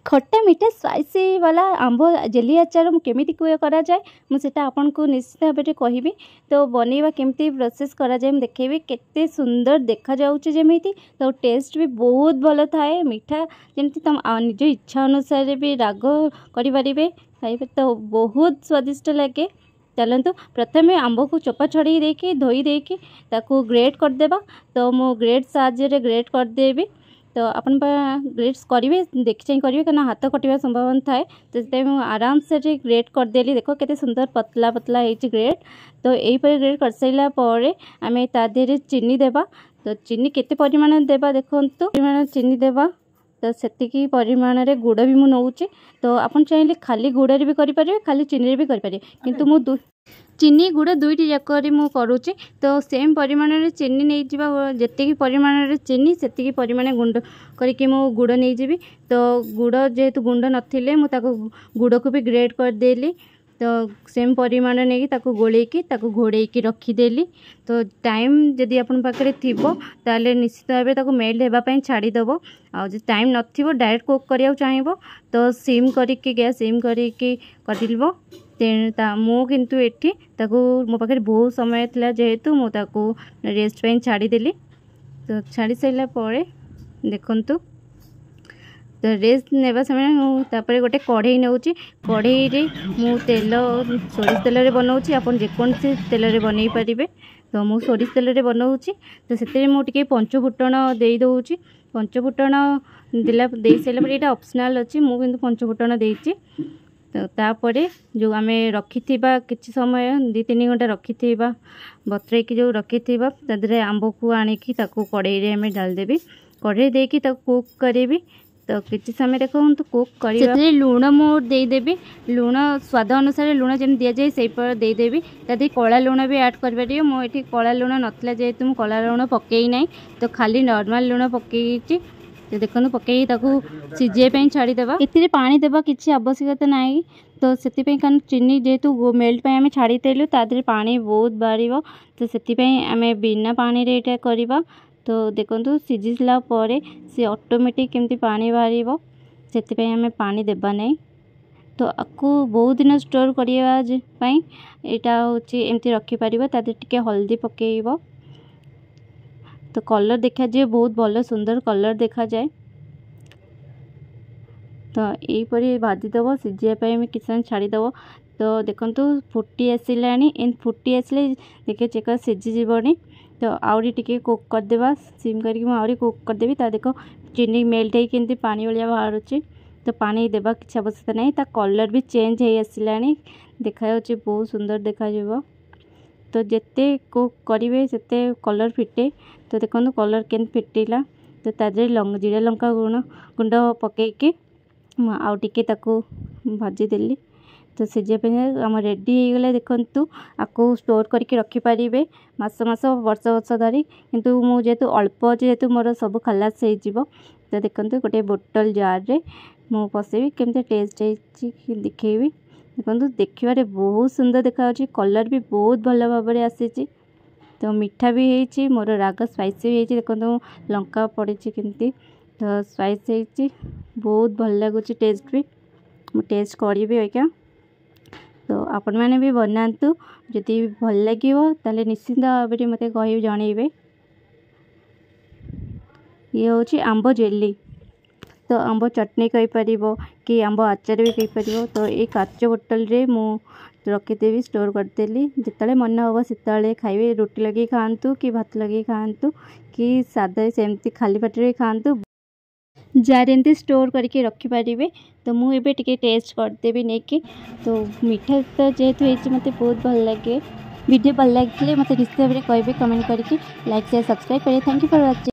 खट्टा मीठा स्पाइसी वाला आंब जेली आचार केमिति करा जाए मुझे आपको निश्चित भाव में कहबी। तो बनैवा केमती प्रोसेस करा जाए देखेबी केते सुंदर देखा जाउछि जेमिति। तो टेस्ट भी बहुत भल थाए मीठा जमती तुम निज इच्छा अनुसार भी राग करें खाइबे तो बहुत स्वादिष्ट लगे। चलतु प्रथम आंब को चोपा छड़े देकी धोई देकी ताकू ग्रेट करदेबा। तो मु ग्रेट साहाय्य ग्रेट करदेबी। तो अपन ग्रेट्स करेंगे देखी चाहिए करेंगे क्या हाथ कटा संभावना थाए। तो आराम से ग्रेट करदेली देख के सुंदर पतला पतला होती ग्रेट। तो यहीपर ग्रेट कर सारापर आम तादेह चीनी देवा। तो चीनी केते परिमाण देवा देखु परिमाण चीनी देवा। तो सेतिकी परिमाण रे गुड़ भी मुझे तो आपन चाहिए खाली गुड़ भी करें खाली चीनी भी करें किंतु मु चीनी गुड़ दुईटी जाक करुच्ची। तो सेम परिमाण रे चीनी नहीं जावा जी परिमाण रे चीनी से परिमाण गुंड करके मु गुड़ नहीं जीवी। तो गुड़ जेहेतु गुंड नथिले मु ताको गुड़ को भी ग्रेट करदेली। तो सेम परिमाण नहीं ताको गोलेकी ताको घोड़ेकी रखीदेली। तो टाइम जदि आपन पाखे थी ताले निश्चित भाव ताको मेल्ट होगापी छाड़ीदेव। आ टाइम नथिबो डायरेक्ट कुक करिया चाहिए तो सिम करके गैस सिम करके कटिलबो। मु किंतु एठी ताको मो पाखे बहुत समय थिला जेहेतु मु ताको रेस्ट पे छाड़ीदेली। तो छाड़ी सारा पर देखंतु तो रेस्ट नेबा समय तापर गोटे कढ़ई नौची कढ़ई रे मु तेल सोरिष तेल रे बनाऊची आपन जेकोसी तेल रे बनै पारिबे। तो मु सोरिष तेल रे बनाऊची। तो सेते मु टिके पंचफुटण देई दउची। पंचफुटण दिला दे सारा पर एटा ऑप्शनल अछि मु किंतु पंचफुटण देइची। तो तापरे जो आम रखी किसी समय 2-3 घंटा रखी बतरे की जो रखी तादे आंब को आणिकी कड़े में डालदेवी। कड़े देकी कुक करी। तो किसी समय देखो तो कुक कर लुण मुदेदेवी। लुण स्वाद अनुसार लुण जमी दि जाए से देदेवी। तादे कला लुण भी ऐड कर मुझे कला लुण नाला जेहेतु मुझे कला लुण पकई ना तो खाली नॉर्मल लुण पकई। तो देखो पकई सीझे छाड़ीदेवा। इतने पानी देवा किसी आवश्यकता ना। तो से कारण चीनी जेहेतु मेल्ट आम छाड़ी देलु तादे पानी बहुत बाहर। तो से आम बिना पानी रे एटा करवा। तो देखो सीझिला सी ऑटोमेटिक केमती पानी बाहर से आम पानी देवा नहीं। तो आपको बहुत दिन स्टोर करने यहाँ हूँ एमती रखिपर। तादे टिके हल्दी पकेब। तो कलर देखा जाए बहुत भल सुंदर कलर देखा जाए। तो यहीपर भाजीदेव सीझापी किसी समय छाड़ीदेव। तो देखो फुटी आसला फुटी आसले देखे चेक सीझीजी। तो आउरी टिके कुक करदेवा सिम करके आउरी कुक करदेवी। ता देखो चीनी मेल्ट होती पानी भाया बाहर। तो पानी देवा किसी आवश्यकता नहीं। ता कलर भी चेंज हो आसला देखा बहुत सुंदर देखा। तो जिते कुक करेंगे से कलर फिटे। तो देखो कलर के फिटिला। तो तादे जीरा लंका गुंड पकईकी आउ टिके भाजीदेली। तो सीझापी आम रेडी हो गला। देखु आपको स्टोर करके रखिपारे मास मास वर्ष वर्ष धरी। किंतु मुझे अल्प जेहेतु मोर सब खलास हो। तो देखो गोटे बोतल जार रे मु पसैबी केमती टेस्ट देखी। देखो देखिए बहुत सुंदर देखा। कलर भी बहुत भल भाव में आसी। तो मीठा भी होती मोर राग स्पाइसी भी होती। देखो लंका पड़ी केमती तो स्पाइस होती बहुत भल लगुच टेस्ट भी मुझे टेस्ट करी क्या। तो आपण मैंने भी बनातु जदि भल लगे ताले निश्चिंत भाव में मत कह जनइबे। ये हूँ आंब जेली। तो आंब चटनी कहीपर कि आंब आचार भी कहीपर। तो ये काच बोतल रे मु रखीदेवी स्टोर करदेली। जिते मन हम से खाइबे रुटी लगे खातु कि भात लगे खातु कि सादा सेमती खाली पेटे खातु जार एमती स्टोर करके रखिपारे। तो मुझे टिके टेस्ट करदेवी नहीं कि। तो मीठा तो जेहेतु होती मत बहुत भल लगे। वीडियो भल लगे मत निश्चित भाव में कहे कमेंट करके लाइक शेयर सब्सक्राइब करें। Thank you for watching.